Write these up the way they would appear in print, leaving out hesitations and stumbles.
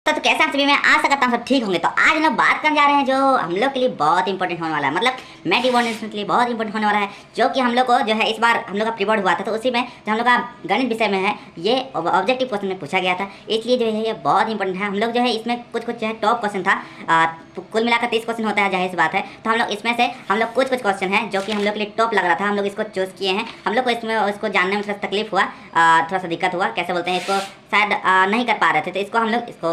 तो कैसे आप सभी, मैं आशा करता हूँ सब ठीक होंगे। तो आज हम लोग बात करने जा रहे हैं जो हम लोग के लिए बहुत इंपॉर्टेंट होने वाला है, मतलब मैथ डिवोनेशन के लिए बहुत इंपॉर्टेंट होने वाला है, जो कि हम लोग को जो है इस बार हम लोग का प्री बोर्ड हुआ था, तो उसी में जो हम लोग का गणित विषय में है ये ऑब्जेक्टिव क्वेश्चन में पूछा गया था, इसलिए जो है ये बहुत इंपॉर्टेंट है। हम लोग जो है इसमें कुछ जो है टॉप क्वेश्चन था, कुल मिलाकर 30 क्वेश्चन होता है, जाहिर सी बात है। तो हम लोग इसमें से हम लोग कुछ क्वेश्चन हैं जो कि हम लोग के लिए टॉप लग रहा था, हम लोग इसको चूज़ किए हैं। हम लोग को इसमें इसको जानने में थोड़ा तकलीफ हुआ, थोड़ा सा दिक्कत हुआ, कैसे बोलते हैं इसको, शायद नहीं कर पा रहे थे, तो इसको हम लोग इसको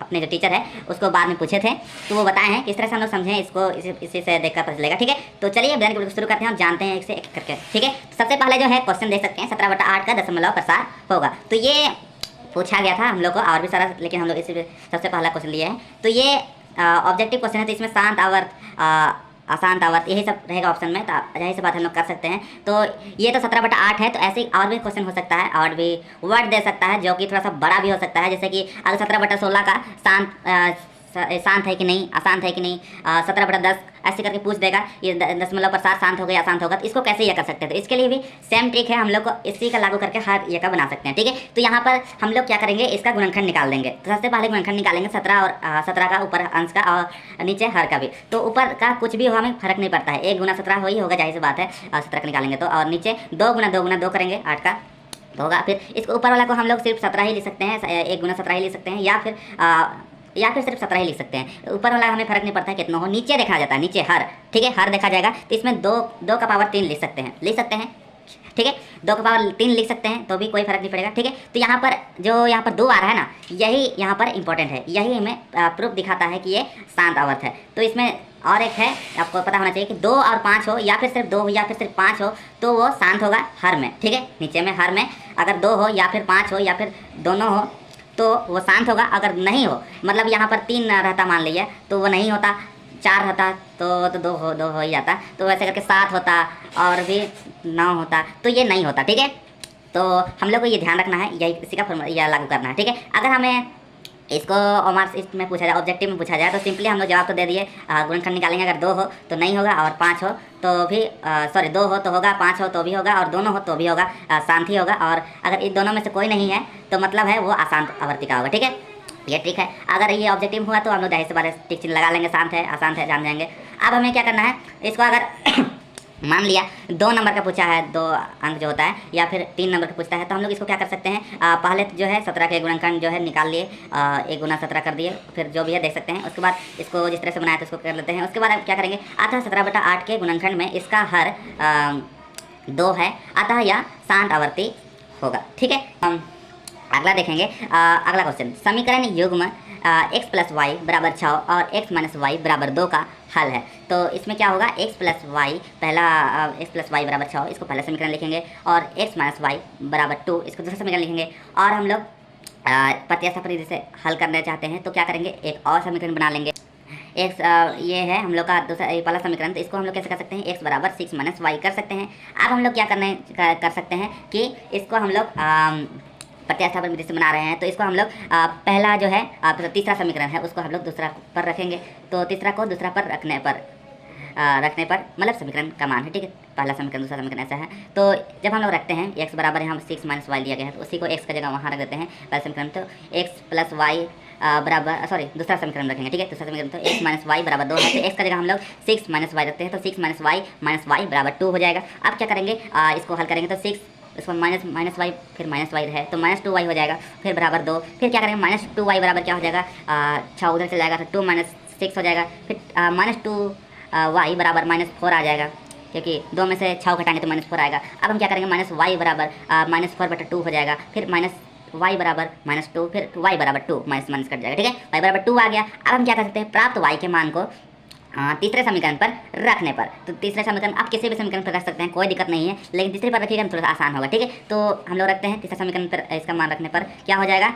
अपने जो टीचर है उसको बाद में पूछे थे, तो वो बताए हैं किस तरह से हम लोग समझें इसको, इसी से देखकर पता चलेगा। ठीक है, तो चलिए बयान को शुरू करते हैं और जानते हैं इसे एक करके। ठीक है, तो सबसे पहले जो है क्वेश्चन देख सकते हैं 17/8 का दशमलव प्रसार होगा। तो ये पूछा गया था हम लोग को और भी सारा, लेकिन हम लोग इसी सबसे पहला क्वेश्चन लिया है। तो ये ऑब्जेक्टिव क्वेश्चन है, तो इसमें शांत आवर्त अशांत आवर्त यही सब रहेगा ऑप्शन में, तो यही से बात हम लोग कर सकते हैं। तो ये तो 17/8 है, तो ऐसे ही और भी क्वेश्चन हो सकता है और भी वर्ड दे सकता है जो कि थोड़ा सा बड़ा भी हो सकता है, जैसे कि अगर 17/16 का शांत है कि नहीं, अशांत है कि नहीं, 17/10 ऐसे करके पूछ देगा ये दशमलव प्रसार शांत होगा या अशांत होगा, तो इसको कैसे ये कर सकते हैं। तो इसके लिए भी सेम ट्रिक है, हम लोग को इसी का लागू करके हर ये का बना सकते हैं। ठीक है, तो यहाँ पर हम लोग क्या करेंगे, इसका गुणनखंड निकाल देंगे। तो सबसे पहले गुणनखंड निकालेंगे 17 और 17 का ऊपर अंश का और नीचे हर का भी। तो ऊपर का कुछ भी हो हमें फर्क नहीं पड़ता है, 1 × 17 वही होगा, जाहिर सी बात है। 17 का निकालेंगे तो, और नीचे 2 × 2 करेंगे 8 का तो होगा। फिर इसको ऊपर वाला को हम लोग सिर्फ 17 ही लिख सकते हैं, 1 × 17 ही लिख सकते हैं, या फिर सिर्फ 17 ही लिख सकते हैं। ऊपर वाला हमें फर्क नहीं पड़ता है कितना हो, नीचे देखा जाता है, नीचे हर। ठीक है, हर देखा जाएगा, तो इसमें 2 का पावर 3 लिख सकते हैं। ठीक है, 2 का पावर 3 लिख सकते हैं, तो भी कोई फर्क नहीं पड़ेगा। ठीक है, तो यहाँ पर जो यहाँ पर 2 आ रहा है ना, यही यहाँ पर इंपॉर्टेंट है, यही हमें प्रूफ दिखाता है कि ये शांत आवर्त है। तो इसमें और एक है, आपको पता होना चाहिए कि 2 और 5 हो, या फिर सिर्फ 2 हो या फिर सिर्फ 5 हो, तो वो शांत होगा हर में। ठीक है, नीचे में हर में अगर 2 हो या फिर 5 हो या फिर दोनों हो तो वो शांत होगा। अगर नहीं हो, मतलब यहाँ पर 3 रहता मान लीजिए, तो वो नहीं होता, 4 रहता तो 2 हो ही जाता, तो वैसे करके 7 होता और भी 9 होता, तो ये नहीं होता। ठीक है, तो हम लोग को ये ध्यान रखना है, यही इसी का फॉर्मूला यह लागू करना है। ठीक है, अगर हमें इसको मार्क्स इसमें पूछा जाए, ऑब्जेक्टिव में पूछा जाए, तो सिंपली हम लोग जवाब तो दे दिए, गुणनखंड निकालेंगे। अगर 2 हो तो नहीं होगा, और 5 हो तो भी 2 हो तो होगा, 5 हो तो भी होगा, और दोनों हो तो भी होगा, शांत ही होगा। और अगर इन दोनों में से कोई नहीं है तो मतलब है वो अशांत आवर्ती का होगा। ठीक है, ये ट्रिक है। अगर ये ऑब्जेक्टिव हुआ तो हम लोग जाहिर सी बात है टिक चिन्ह लगा लेंगे, शांत है अशांत है जान जाएंगे। अब हमें क्या करना है, इसको अगर मान लिया 2 नंबर का पूछा है, 2 अंक जो होता है, या फिर 3 नंबर का पूछता है, तो हम लोग इसको क्या कर सकते हैं, पहले जो है 17 के गुणनखंड जो है निकाल लिए, 1 × 17 कर दिए, फिर जो भी है देख सकते हैं। उसके बाद इसको जिस तरह से बनाया तो उसको कर लेते हैं। उसके बाद क्या करेंगे, अतः 17/8 के गुणनखंड में इसका हर 2 है, अतः यह शांत आवर्ती होगा। ठीक है, अगला देखेंगे, अगला क्वेश्चन, समीकरण युग्म x + y = 6 और x - y = 2 का हल है। तो इसमें क्या होगा, x + y पहला x + y = 6, इसको पहला समीकरण लिखेंगे, और x - y = 2 इसको दूसरा समीकरण लिखेंगे। और हम लोग प्रत्याशा परिधि से हल करना चाहते हैं तो क्या करेंगे, एक और समीकरण बना लेंगे। x ये है हम लोग का दूसरा पहला समीकरण, तो इसको हम लोग कैसे कर सकते हैं, x = 6 - y कर सकते हैं। अब हम लोग क्या कर सकते हैं कि इसको हम लोग प्रत्यास्थापन विधि से बना रहे हैं, तो इसको हम लोग पहला जो है तीसरा समीकरण है उसको हम लोग दूसरा पर रखेंगे, तो तीसरा को दूसरा पर रखने पर मतलब समीकरण का मान है। ठीक है, पहला समीकरण दूसरा समीकरण ऐसा है। तो जब हम लोग रखते हैं x बराबर यहाँ 6 - y लिया गया है, तो उसी को x का जगह वहाँ रख देते हैं पहला समीकरण, तो x + y बराबर दूसरा समीकरण रखेंगे। ठीक है, दूसरा समीकरण तो x - y = 2 है, तो x का जगह हम लोग 6 - y रखते हैं, तो 6 - y = 2 हो जाएगा। अब क्या करेंगे, इसको हल करेंगे, तो 6 इसको माइनस वाई फिर -y है, तो -2y हो जाएगा, फिर बराबर 2, फिर क्या करेंगे, -2y बराबर क्या हो जाएगा, 6 उधर चल जाएगा, तो 2 - 6 हो जाएगा, फिर -2y बराबर -4 आ जाएगा, क्योंकि 2 में से 6 घटाएंगे तो -4 आएगा। अब हम क्या करेंगे, -y बराबर -4/2 हो जाएगा, फिर y बराबर -2, फिर y बराबर 2, माइनस कट जाएगा। ठीक है, y बराबर 2 आ गया। अब हम क्या कर सकते हैं, प्राप्त y के मान को तीसरे समीकरण पर रखने पर, तो तीसरे समीकरण आप किसी भी समीकरण पर रख सकते हैं, कोई दिक्कत नहीं है, लेकिन तीसरे पर रखिएगा तो थोड़ा सा आसान होगा। ठीक है, तो हम लोग रखते हैं तीसरे समीकरण पर, इसका मान रखने पर क्या हो जाएगा,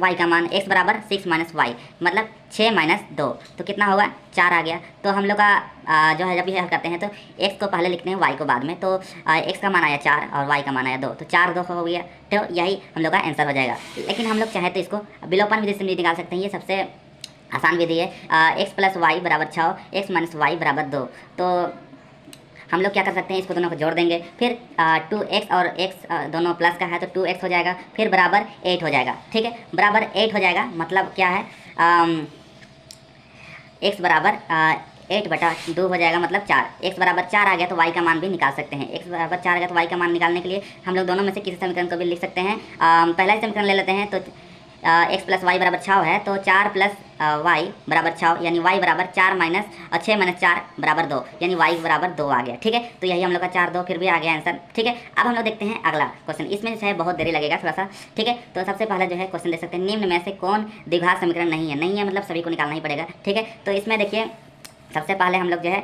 y का मान x = 6 - y मतलब 6 - 2, तो कितना होगा, 4 आ गया। तो हम लोग का जो है जब ये हल करते हैं तो x को पहले लिखते हैं, y को बाद में, तो x का मान आया 4 और y का मान आया 2, तो 4 2 हो गया, तो यही हम लोग का आंसर हो जाएगा। लेकिन हम लोग चाहे तो इसको विलोपन विधि से भी निकाल सकते हैं, ये सबसे आसान विधि है। x + y = 6, x - y = 2, तो हम लोग क्या कर सकते हैं, इसको दोनों को जोड़ देंगे, फिर 2x और x दोनों प्लस का है तो 2x हो जाएगा, फिर बराबर 8 हो जाएगा। ठीक है, बराबर 8 हो जाएगा, मतलब क्या है x बराबर 8/2 हो जाएगा, मतलब 4। x बराबर 4 आ गया तो y का मान भी निकाल सकते हैं। x बराबर 4 आ गया तो y का मान निकालने के लिए हम लोग दोनों में से किसी समीकरण को भी लिख सकते हैं। पहला ही समीकरण ले लेते हैं, तो x प्लस वाई बराबर 6 है, तो 4 प्लस वाई बराबर 6, यानी y बराबर 4 माइनस 6 माइनस 4 बराबर 2, यानी y बराबर 2 आ गया। ठीक है, तो यही हम लोग का 4 2 फिर भी आ गया आंसर। ठीक है, अब हम लोग देखते हैं अगला क्वेश्चन। इसमें जो है बहुत देरी लगेगा थोड़ा सा। ठीक है, तो सबसे पहले जो है क्वेश्चन देख सकते हैं, निम्न में से कौन द्विघात समीकरण नहीं है। नहीं है मतलब सभी को निकालना ही पड़ेगा। ठीक है, तो इसमें देखिए सबसे पहले हम लोग जो है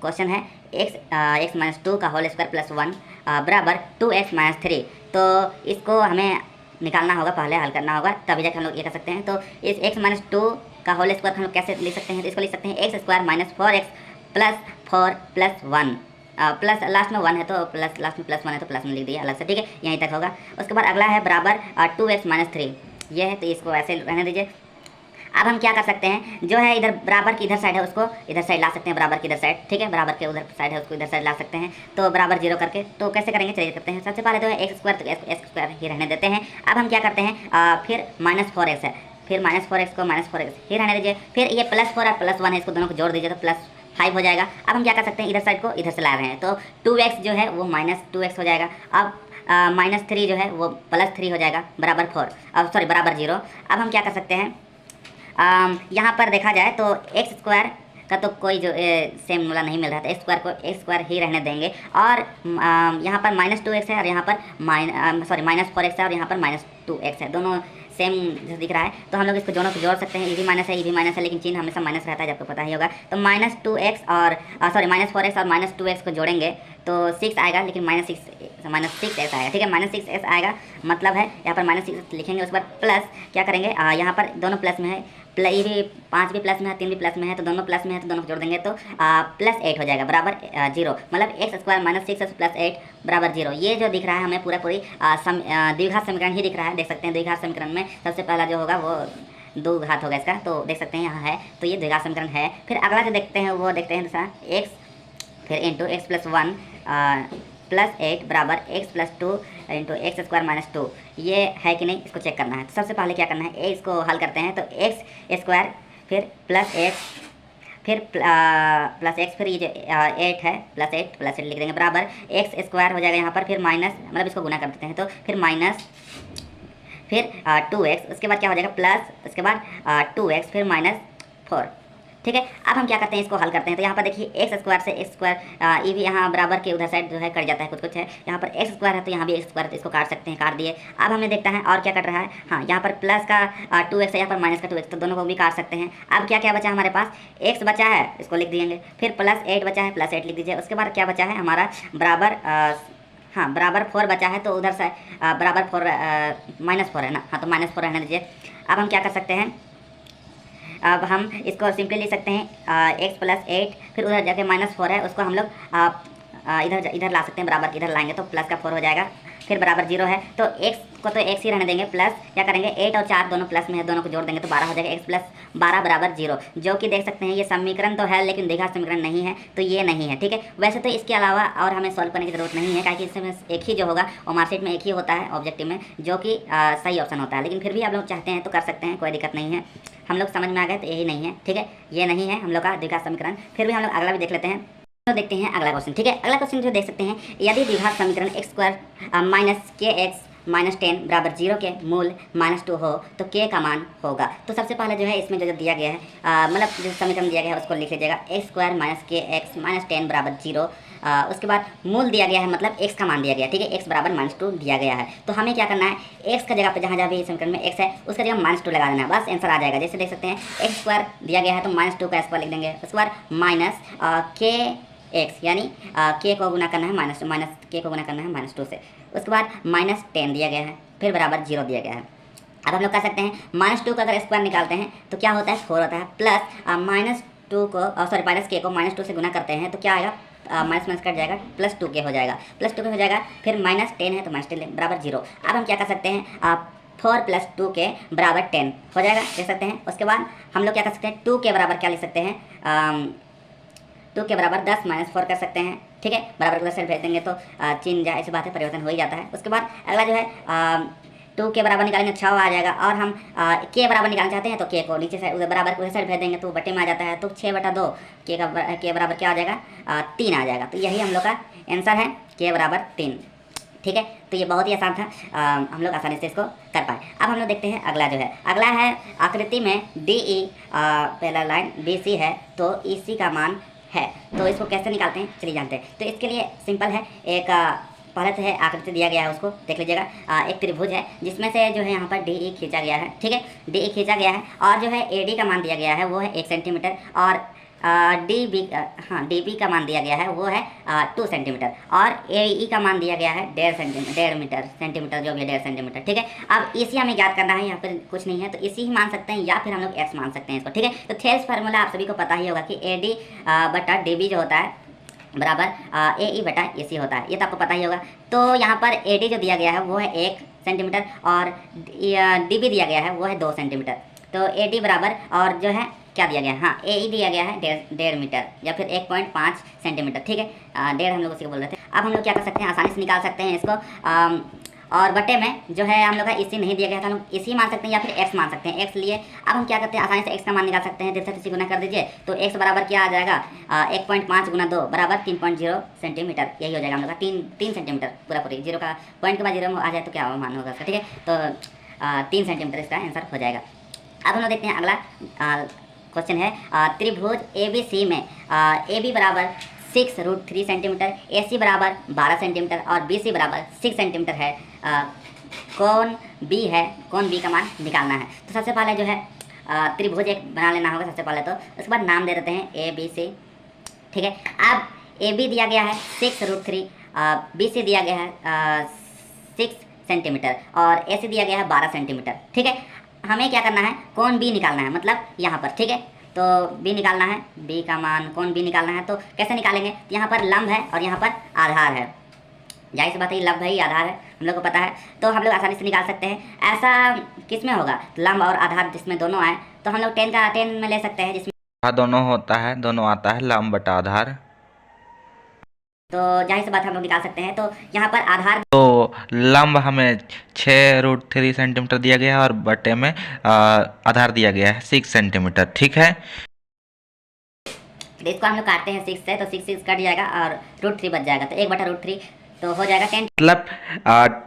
क्वेश्चन है x माइनस 2 का होल स्क्वायर प्लस 1 बराबर 2x माइनस 3। तो इसको हमें निकालना होगा, पहले हल करना होगा, तभी जाकर हम लोग ये कर सकते हैं। तो इस x माइनस 2 का होल स्क्वायर हम लोग कैसे लिख सकते हैं, तो इसको लिख सकते हैं x square minus 4x plus 4 plus 1 plus last में 1 है तो प्लस, लास्ट में प्लस 1 है तो प्लस में लिख दिया अलग से। ठीक है, यहीं तक होगा। उसके बाद अगला है बराबर 2x माइनस 3, ये है, तो इसको ऐसे रहने दीजिए। अब हम क्या कर सकते हैं, जो है इधर बराबर की इधर साइड है उसको इधर साइड ला सकते हैं, बराबर की इधर साइड। ठीक है, बराबर के उधर साइड है उसको इधर साइड ला सकते हैं, तो बराबर 0 करके। तो कैसे करेंगे, चलिए करते हैं। सबसे पहले तो है x स्क्वायर, तो x स्क्वायर ही रहने देते हैं। अब हम क्या करते हैं, फिर माइनस 4x है, फिर माइनस 4x को माइनस 4x ही रहने दीजिए। फिर ये प्लस 4 और प्लस 1 है, इसको दोनों को जोड़ दीजिए तो प्लस 5 हो जाएगा। अब हम क्या कर सकते हैं, इधर साइड को इधर से ला रहे हैं, तो 2x जो है वो माइनस 2x हो जाएगा। अब माइनस 3 जो है वो प्लस 3 हो जाएगा, बराबर 4, अब सॉरी बराबर 0। अब हम क्या कर सकते हैं, यहाँ पर देखा जाए तो एक्स स्क्वायर का तो कोई जो सेम मूला नहीं मिल रहा था, एक्स स्क्वायर को एक्स स्क्वायर ही रहने देंगे। और यहाँ पर माइनस 2x है और यहाँ पर माइनस 4x है और यहाँ पर माइनस 2x है, दोनों सेम दिख रहा है। तो हम लोग इसको दोनों को जोड़ सकते हैं, ये भी माइनस है ये भी माइनस है, लेकिन चिन्ह हमेशा माइनस रहता है, आपको पता ही होगा। तो माइनस 2x और माइनस 4x और माइनस 2x को जोड़ेंगे तो 6 आएगा, लेकिन माइनस 6x आएगा। ठीक है, माइनस 6x आएगा, मतलब है यहाँ पर माइनस 6 लिखेंगे, उस पर प्लस क्या करेंगे, यहाँ पर दोनों प्लस में है, ये भी 5 भी प्लस में है 3 भी प्लस में है, तो दोनों प्लस में है तो दोनों को जोड़ देंगे तो प्लस 8 हो जाएगा, बराबर 0। मतलब x square minus 6x plus 8 बराबर 0। ये जो दिख रहा है हमें पूरी द्विघात समीकरण ही दिख रहा है। देख सकते हैं द्विघात समीकरण में सबसे पहला जो होगा वो 2 घात होगा इसका, तो देख सकते हैं यहाँ है, तो ये द्विघात समीकरण है। फिर अगला जो देखते हैं वो देखते हैं दूसरा x फिर इंटू एक्स प्लस 1 प्लस 8 बराबर x plus 2 into x square minus 2। ये है कि नहीं, इसको चेक करना है। तो सबसे पहले क्या करना है, इसको हल करते हैं, तो एक्स स्क्वायर फिर प्लस एक्स फिर प्लस एक्स, फिर ये जो 8 है प्लस 8 लिख देंगे, बराबर एक्स स्क्वायर हो जाएगा यहाँ पर, फिर माइनस, मतलब इसको गुना कर देते हैं, तो फिर माइनस फिर 2x, उसके बाद क्या हो जाएगा प्लस, उसके बाद 2x फिर माइनस 4। ठीक है, अब हम क्या करते हैं, इसको हल करते हैं। तो यहाँ पर देखिए एक्स स्क्वायर से एक्स स्क्वायर, ये भी यहाँ बराबर के उधर साइड जो है कट जाता है, कुछ है। यहाँ पर एक्स स्क्वायर है तो यहाँ भी एक्स स्क्वायर है, तो इसको काट सकते हैं, काट दिए। अब हमें देखता है और क्या कट रहा है, हाँ यहाँ पर प्लस का 2x है, यहाँ पर माइनस का 2x, तो दोनों को भी काट सकते हैं। अब क्या क्या बचा हमारे पास, x बचा है, इसको लिख दिएंगे, फिर प्लस 8 बचा है, प्लस 8 लिख दीजिए। उसके बाद क्या बचा है हमारा बराबर, हाँ बराबर 4 बचा है, तो उधर से बराबर 4 माइनस 4 है ना, हाँ तो माइनस 4 रहने दीजिए। अब हम क्या कर सकते हैं, अब हम इसको सिंपली लिख सकते हैं x प्लस 8, फिर उधर जाके माइनस 4 है, उसको हम लोग इधर ला सकते हैं, बराबर इधर लाएंगे तो प्लस का 4 हो जाएगा, फिर बराबर 0 है, तो x को तो x ही रहने देंगे, प्लस क्या करेंगे 8 और 4 दोनों प्लस में है, दोनों को जोड़ देंगे तो 12 हो जाएगा, x प्लस 12 बराबर 0। जो कि देख सकते हैं ये समीकरण तो है लेकिन द्विघात समीकरण नहीं है, तो ये नहीं है। ठीक है, वैसे तो इसके अलावा और हमें सॉल्व करने की जरूरत नहीं है, क्योंकि इसमें एक ही जो होगा और मार्कशीट में एक ही होता है ऑब्जेक्टिव में, जो कि सही ऑप्शन होता है। लेकिन फिर भी आप लोग चाहते हैं तो कर सकते हैं, कोई दिक्कत नहीं है। हम लोग समझ में आ गए तो यही नहीं है। ठीक है, ये नहीं है हम लोग का द्विघात समीकरण। फिर भी हम लोग अगला भी देख लेते हैं, तो देखते हैं अगला क्वेश्चन। ठीक है, अगला क्वेश्चन जो देख सकते हैं, यदि द्विघात समीकरण एक्स स्क्वायर माइनस के एक्स माइनस 10 बराबर 0 के मूल माइनस 2 हो तो k का मान होगा। तो सबसे पहले जो है इसमें जो दिया गया है, मतलब जो समीकरण दिया गया है उसको लिख लीजिएगा, एक्स स्क्वायर माइनस के एक्स माइनस 10 बराबर 0। उसके बाद मूल दिया गया है, मतलब x का मान दिया गया है। ठीक है, x बराबर -2 दिया गया है। तो हमें क्या करना है, x का जगह पे जहाँ जहाँ भी समीकरण में x है उसका जगह -2 लगा देना है, बस आंसर आ जाएगा। जैसे देख सकते हैं एक्स स्क्वायर दिया गया है तो -2 का स्क्वायर लिख देंगे, उसके बाद माइनस के एक्स, यानी के को गुना करना है माइनस के को गुना करना है -2 से। उसके बाद -10 दिया गया है, फिर बराबर 0 दिया गया है। अब हम लोग कर सकते हैं -2 का अगर स्क्वायर निकालते हैं तो क्या होता है 4 होता है, प्लस -2 को माइनस के को -2 से गुना करते हैं तो क्या आएगा, माइनस माइनस कट जाएगा, +2k हो जाएगा, +2k हो जाएगा, फिर -10 है तो -10 बराबर 0। अब हम क्या कर सकते हैं, 4 + 2k बराबर 10 हो जाएगा, देख सकते हैं। उसके बाद हम लोग क्या कर सकते हैं, 2 के बराबर क्या लिख सकते हैं, 2 के बराबर 10 - 4 कर सकते हैं, ठीक है, बराबर को उधर साइड भेज देंगे तो चिन्ह जाहिर सी बात है परिवर्तन हो ही जाता है। उसके बाद अगला जो है 2 के बराबर निकालेंगे 6 आ जाएगा, और हम के बराबर निकालना चाहते हैं तो के को नीचे साइड उधर बराबर को उधर साइड भेज देंगे तो बटे में आ जाता है, तो 6/2 के बराबर क्या आ जाएगा 3 आ जाएगा। तो यही हम लोग का आंसर है, के बराबर 3। ठीक है, तो ये बहुत ही आसान था, हम लोग आसानी से इसको कर पाए। अब हम लोग देखते हैं अगला जो है, अगला है आकृति में DE पहला लाइन BC है तो EC का मान है, तो इसको कैसे निकालते हैं चलिए जानते हैं। तो इसके लिए सिंपल है, एक पहले से है आकृति दिया गया है उसको देख लीजिएगा। एक त्रिभुज है जिसमें से जो है यहाँ पर DE खींचा गया है, ठीक है, DE खींचा गया है, और जो है AD का मान दिया गया है वो है 1 सेंटीमीटर, और DB का मान दिया गया है वो है 2 सेंटीमीटर, और AE का मान दिया गया है 1.5 सेंटीमीटर जो भी है 1.5 सेंटीमीटर। ठीक है, अब EC हमें याद करना है, यहाँ पर कुछ नहीं है तो EC ही मान सकते हैं या फिर हम लोग X मान सकते हैं इसको। ठीक है, तो थेल्स फार्मूला आप सभी को पता ही होगा कि AD बटा DB जो होता है बराबर AE बटा AC होता है, ये तो आपको पता ही होगा। तो यहाँ पर AD जो दिया गया है वो है 1 सेंटीमीटर और DB दिया गया है वो है 2 सेंटीमीटर। तो AD बराबर और जो है क्या दिया गया है, हाँ AE दिया गया है 1.5 मीटर या फिर 1.5 सेंटीमीटर। ठीक है, 1.5 हम लोग उसी को बोल रहे थे। अब हम लोग क्या कर सकते हैं, आसानी से निकाल सकते हैं इसको, और बटे में जो है हम लोग का EC नहीं दिया गया था, हम लोग EC मान सकते हैं या फिर X मान सकते हैं। X लिए अब हम क्या करते हैं, आसानी से X का मान निकाल सकते हैं, 1.5 से गुना कर दीजिए तो X बराबर क्या आ जाएगा 1.5 गुना 2 बराबर 3.0 सेंटीमीटर, यही हो जाएगा हम लोग का 3 सेंटीमीटर पूरा पूरी, जीरो का पॉइंट के बाद जीरो में आ जाए तो क्या मान होगा उसका। ठीक है, तो 3 सेंटीमीटर इसका आंसर हो जाएगा। अब हम लोग देखते हैं अगला क्वेश्चन है, त्रिभुज ABC में AB बराबर 6√3 सेंटीमीटर, AC बराबर 12 सेंटीमीटर और BC बराबर 6 सेंटीमीटर है, कौन B है, कौन B का मान निकालना है। तो सबसे पहले जो है त्रिभुज एक बना लेना होगा सबसे पहले, तो उसके बाद नाम दे देते हैं ABC। ठीक है, अब AB दिया गया है 6√3, BC दिया गया है 6 सेंटीमीटर और AC दिया गया है 12 सेंटीमीटर। ठीक है, हमें क्या करना है, कौन B निकालना है, मतलब यहाँ पर। ठीक है, तो B निकालना है, B का मान कौन B निकालना है, तो कैसे निकालेंगे, यहाँ पर लंब है और यहाँ पर आधार है, जाहिर सी बात है लंब है ही आधार है हम लोग को पता है, तो हम लोग आसानी से निकाल सकते हैं। ऐसा किस में होगा, लंब और आधार जिसमें दोनों आए, तो हम लोग 10 में ले सकते हैं जिसमें दोनों होता है, दोनों आता है, लंब बटा आधार, तो जाहिर सी बात हम लोग निकाल सकते हैं। तो यहाँ पर आधार, तो लंब हमें 6√3 सेंटीमीटर दिया गया है और बटे में आधार दिया गया है 6 सेंटीमीटर। ठीक है, तो इसको हम लोग काटते हैं 6 से, तो 6 कट जाएगा और √3 बच जाएगा, तो 1/√3 तो हो जाएगा 10, मतलब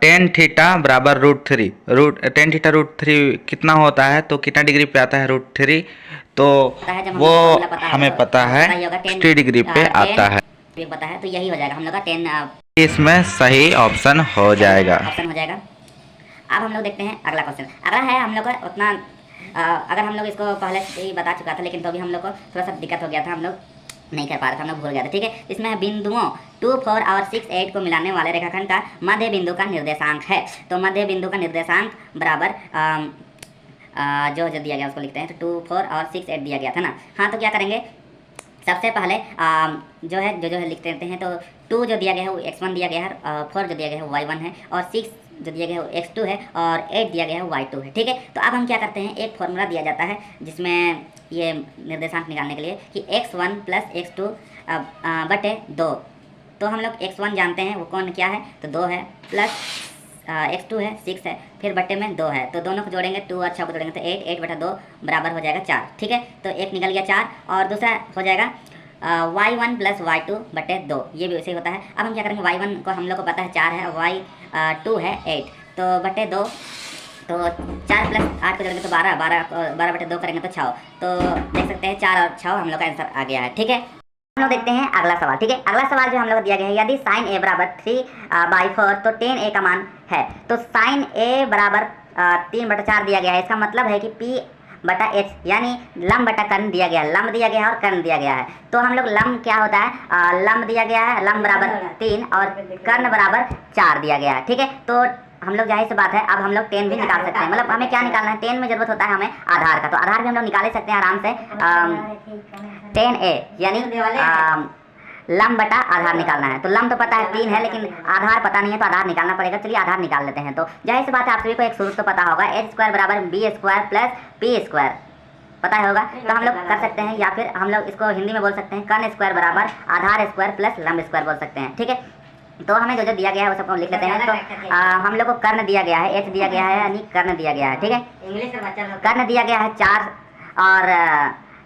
tan थीटा बराबर √3, tan थीटा √3 कितना होता है, तो कितना डिग्री पे आता है √3, तो वो हमें पता है 60 डिग्री पे आता है, पता है, तो यही हो जाएगा हम लोग का 10, इसमें सही ऑप्शन हो जाएगा। अब हम लोग देखते हैं अगला क्वेश्चन। अगला है हम लोग का उतना अगर हम लोग इसको पहले से ही बता चुका था, लेकिन तो भी हम लोग को थोड़ा सा दिक्कत हो गया था, हम लोग नहीं कर पा रहे थे, हम लोग भूल गया था। ठीक है, इसमें बिंदुओं 2, 4 और 6, 8 को मिलाने वाले रेखाखंड का मध्य बिंदु का निर्देशांक है। तो मध्य बिंदु का निर्देशांक बराबर जो दिया गया उसको लिखते हैं, तो 2, 4 और 6, 8 दिया गया था ना। हाँ, तो क्या करेंगे, सबसे पहले जो है लिख देते हैं। तो 2 जो दिया गया है वो x1 दिया गया है, 4 जो दिया गया है वो y1 है, और 6 जो दिया गया है वो x2 है, और 8 दिया गया है वो y2 है। ठीक है, तो अब हम क्या करते हैं, एक फॉर्मूला दिया जाता है जिसमें ये निर्देशांक निकालने के लिए कि x1 + x2 बटे 2, तो हम लोग x1 जानते हैं वो कौन क्या है, तो 2 है, प्लस x2 है 6 है, फिर बटे में 2 है, तो दोनों को जोड़ेंगे 2 और 6 को जोड़ेंगे तो 8/2 बराबर हो जाएगा 4। ठीक है, तो एक निकल गया 4, और दूसरा हो जाएगा y1 + y2 बटे 2, ये भी वैसे ही होता है। अब हम क्या करेंगे, y1 को हम लोग को पता है 4 है, y2 है 8, तो बटे 2, तो 4 + 8 को जोड़ेंगे तो 12 बटे 2 करेंगे तो 6, तो देख सकते हैं 4 और 6 हम लोग का आंसर आ गया है। ठीक है, हम लोग देखते हैं अगला सवाल। ठीक है, अगला सवाल जो हम लोग दिया गया है, यदि sin a बराबर 3/4 तो tan a का मान है। तो sin a बराबर 3/4 दिया गया है, इसका मतलब है कि P/H यानी लंब बटा कर्ण दिया गया है, लंब दिया गया है और कर्ण दिया गया है। तो हम लोग लंब क्या होता है, लंब दिया गया है, लंब बराबर 3 और कर्ण बराबर 4 दिया गया है। ठीक है, तो हम लोग जाहिर सी बात है अब हम लोग 10 भी निकाल सकते हैं, मतलब हमें क्या निकालना है, 10 में जरूरत होता है हमें आधार का, तो आधार भी हम लोग निकाल सकते हैं आराम से। 10a यानी लंब बटा आधार निकालना है, तो लंब तो पता है 3 है, लेकिन आधार पता नहीं है, तो आधार निकालना पड़ेगा। चलिए आधार निकाल लेते हैं। तो जाहिर सी बात है आप सभी को एक सूत्र तो पता होगा, h² बराबर b² + p²। पता होगा, तो हम लोग कर सकते हैं, या फिर हम लोग इसको हिंदी में बोल सकते हैं कर्ण स्क्वायर बराबर आधार स्क्वायर प्लस लंब स्क्वायर बोल सकते हैं। ठीक है, तो हमें जो जो दिया गया है वो सबको लिख लेते हैं। तो हम लोग को कर्ण दिया गया है, एच दिया गया है, यानी कर्ण दिया गया है। ठीक है, कर्ण दिया गया है 4 और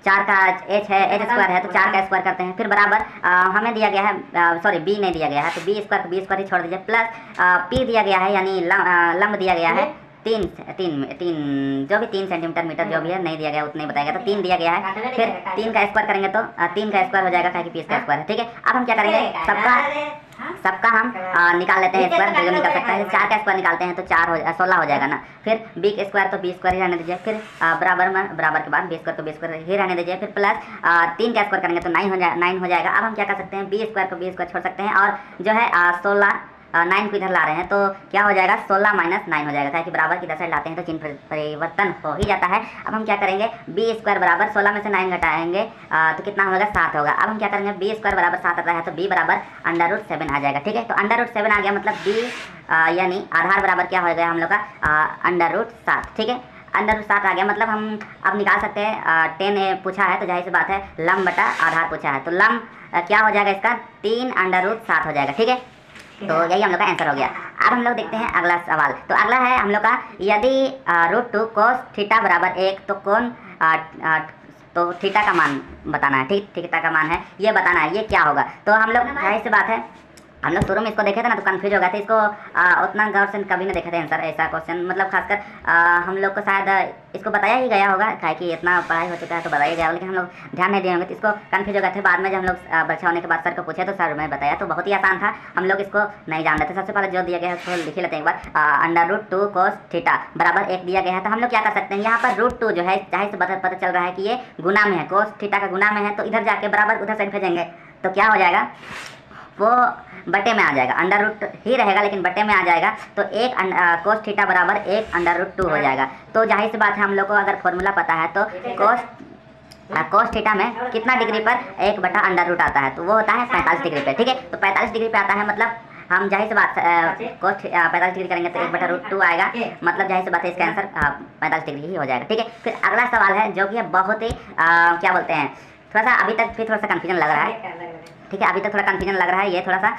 4 का एच है, एच स्क्वायर है तो 4 का स्क्वायर करते हैं। फिर बराबर हमें दिया गया है, सॉरी बी नहीं दिया गया है तो बी स्क्वायर ही छोड़ दीजिए, प्लस पी दिया गया है, यानी लंब दिया गया है 3 जो भी 3 सेंटीमीटर मीटर जो भी है नहीं दिया गया उतना ही बताया गया, तो 3 दिया गया है। फिर 3 का स्क्वायर करेंगे तो 3 का स्क्वायर हो जाएगा, क्या कि पी का स्क्वायर है। ठीक है, अब हम क्या करेंगे, सबका हम निकाल लेते हैं स्क्वायर, जो निकल सकता है। 4 का स्क्वायर निकालते हैं तो 16 हो जाएगा ना। फिर बी का स्क्वायर तो बी स्क्वायर ही रहने दीजिए, फिर बराबर के बाद बी स्क्वायर तो बी स्क्वायर ही रहने दीजिए। फिर प्लस 3 का स्क्वायर करेंगे तो 9 हो जाएगा। अब हम क्या कर सकते हैं, बी स्क्वायर को बी स्क्वायर छोड़ सकते हैं, और जो है 16 9 को इधर ला रहे हैं तो क्या हो जाएगा, 16 - 9 हो जाएगा, ताकि बराबर की साइड लाते हैं तो चिन्ह परिवर्तन हो ही जाता है। अब हम क्या करेंगे, बी स्क्वायर बराबर 16 में से 9 घटाएंगे तो कितना होगा, 7 होगा। अब हम क्या करेंगे, बी स्क्वायर बराबर 7 आता है तो बी बराबर √7 आ जाएगा। ठीक है, तो √7 आ गया, मतलब बी यानी आधार बराबर क्या हो गया हम लोग का √7। ठीक है, √7 आ गया, मतलब हम अब निकाल सकते हैं 10 पूछा है तो जाहिर सी बात है लंब बटा आधार पूछा है, तो लंब क्या हो जाएगा इसका, 3 √7 हो जाएगा। ठीक है, तो यही हम लोग का आंसर हो गया। अब हम लोग देखते हैं अगला सवाल। तो अगला है हम लोग का, यदि √2 cos थीटा बराबर 1 तो कौन तो थीटा का मान बताना है। ठीक, थीटा का मान है ये बताना है, ये क्या होगा। तो हम लोग जाहिर सी बात है, हम लोग शुरू में इसको देखे थे ना तो कंफ्यूज हो गए थे, इसको उतना गौर से कभी नहीं देखे थे आंसर ऐसा क्वेश्चन, मतलब खासकर हम लोग को शायद इसको बताया ही गया होगा, क्या कि इतना पढ़ाई हो चुका है तो बताया गया, लेकिन हम लोग ध्यान नहीं दिए होंगे तो इसको कंफ्यूज हो गए थे। बाद में जब हम लोग बच्चा होने के बाद सर को पूछे तो सर ने बताया, तो बहुत ही आसान था, हम लोग इसको नहीं जान रहे थे। सबसे पहले जो दिया गया है उसको लिख लेते हैं एक बार, √2 cos थीटा बराबर 1 दिया गया है। तो हम लोग क्या कर सकते हैं, यहाँ पर √2 जो है चाहे से पता चल रहा है कि ये गुना में है, cos थीटा का गुना में है, तो इधर जाके बराबर उधर साइड भेजेंगे तो क्या हो जाएगा, वो बटे में आ जाएगा, √2 ही रहेगा लेकिन बटे में आ जाएगा, तो 1 cos थीटा बराबर 1 √2 हो जाएगा। तो जाहिर सी बात है, हम लोग को अगर फॉर्मूला पता है तो cos थीटा में कितना डिग्री पर 1 बटा √2 आता है, तो वो होता है 45 डिग्री पे। ठीक है, तो 45 डिग्री पे आता है, मतलब हम जाहिर सी बात cos 45 डिग्री करेंगे तो 1 बटा √2 आएगा, मतलब जाहिर सी बात है इसका आंसर 45 डिग्री ही हो जाएगा। ठीक है, फिर अगला सवाल है जो कि बहुत ही क्या बोलते हैं, थोड़ा सा अभी तक फिर थोड़ा सा कन्फ्यूजन लग रहा है। ठीक है, अभी तक थोड़ा कन्फ्यूजन लग रहा है, ये थोड़ा सा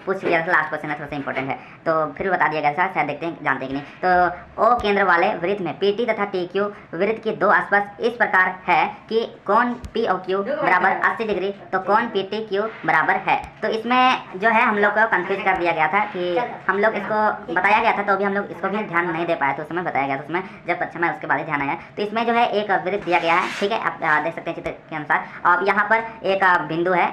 पूछ लिया था, लास्ट क्वेश्चन है, थोड़ा सा इंपॉर्टेंट है तो फिर बता दिया गया था, शायद देखते हैं जानते हैं कि नहीं। तो ओ केंद्र वाले वृत्त में PT तथा TQ वृत्त की 2 आसपास इस प्रकार है कि कोण POQ बराबर 80 डिग्री तो कोण PTQ बराबर है। तो इसमें जो है हम लोग को कंफ्यूज कर दिया गया था कि हम लोग इसको बताया गया था तो अभी हम लोग इसको भी ध्यान नहीं दे पाए, तो उस समय बताया गया था, उसमें जब अच्छा मैं उसके बाद ही ध्यान आया। तो इसमें जो है एक वृत्त दिया गया है, ठीक है, आप देख सकते हैं चित्र के अनुसार। अब यहाँ पर एक बिंदु है,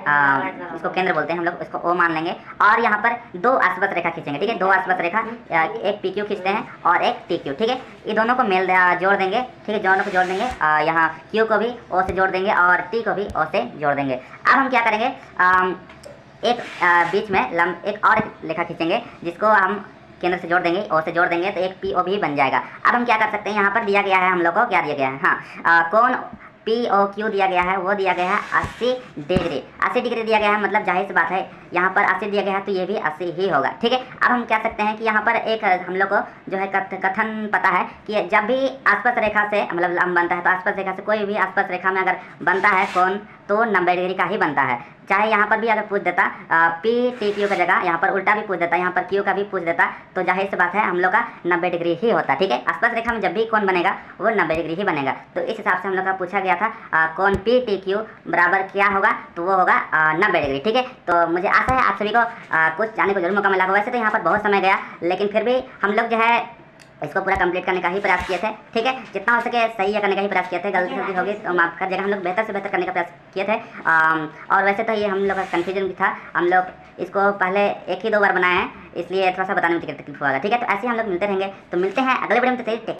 इसको केंद्र बोलते हैं हम लोग, इसको O मान लेंगे, और यहाँ पर 2 आसपास रेखा खींचेंगे। ठीक है, 2 आसपास रेखा, एक PQ खींचते हैं और एक TQ। ठीक है, ये दोनों को जोड़ देंगे। ठीक है, दोनों को जोड़ देंगे, यहाँ Q को भी O से जोड़ देंगे और T को भी O से जोड़ देंगे। अब हम क्या करेंगे, एक बीच में एक और रेखा खींचेंगे जिसको हम केंद्र से जोड़ देंगे, O से जोड़ देंगे तो एक PO भी बन जाएगा। अब हम क्या कर सकते हैं, यहाँ पर दिया गया है हम लोग को, क्या दिया गया है, हाँ, कोण POQ दिया गया है, वो दिया गया है 80 डिग्री। 80 डिग्री दिया गया है, मतलब जाहिर सी बात है यहाँ पर 80 दिया गया है तो ये भी 80 ही होगा। ठीक है, अब हम क्या सकते हैं कि यहाँ पर एक हम लोग को जो है कथन पता है कि जब भी आसपास रेखा से मतलब लंब बनता है तो आसपास रेखा से कोई भी आसपास रेखा में अगर बनता है कोण तो 90 डिग्री का ही बनता है। चाहे यहाँ पर भी अगर पूछ देता PTQ का जगह यहाँ पर उल्टा भी पूछ देता, यहाँ पर Q का भी पूछ देता, तो जाहिर सी बात है हम लोग का 90 डिग्री ही होता। ठीक है, आसपास रेखा में जब भी कोण बनेगा वो 90 डिग्री ही बनेगा। तो इस हिसाब से हम लोग का पूछा गया था कोण PTQ बराबर क्या होगा, तो वो होगा 90 डिग्री। ठीक है, तो मुझे आशा है आप सभी को कुछ जाने को जरूर मौका मिला होगा। वैसे तो यहाँ पर बहुत समय गया, लेकिन फिर भी हम लोग जो है इसको पूरा कंप्लीट करने का ही प्रयास किए थे। ठीक है, जितना हो सके सही करने का ही प्रयास किए थे, गलती सलती होगी तो माफ कर देगा। हम लोग बेहतर से बेहतर करने का प्रयास किए थे। और वैसे तो ये हम लोग का कन्फ्यूजन भी था, हम लोग इसको पहले 1 ही 2 बार बनाए हैं, इसलिए थोड़ा सा बताने में तकलीफ हुआ। ठीक है, तो ऐसे ही हम लोग मिलते रहेंगे, तो मिलते हैं अगले वीडियो में। तो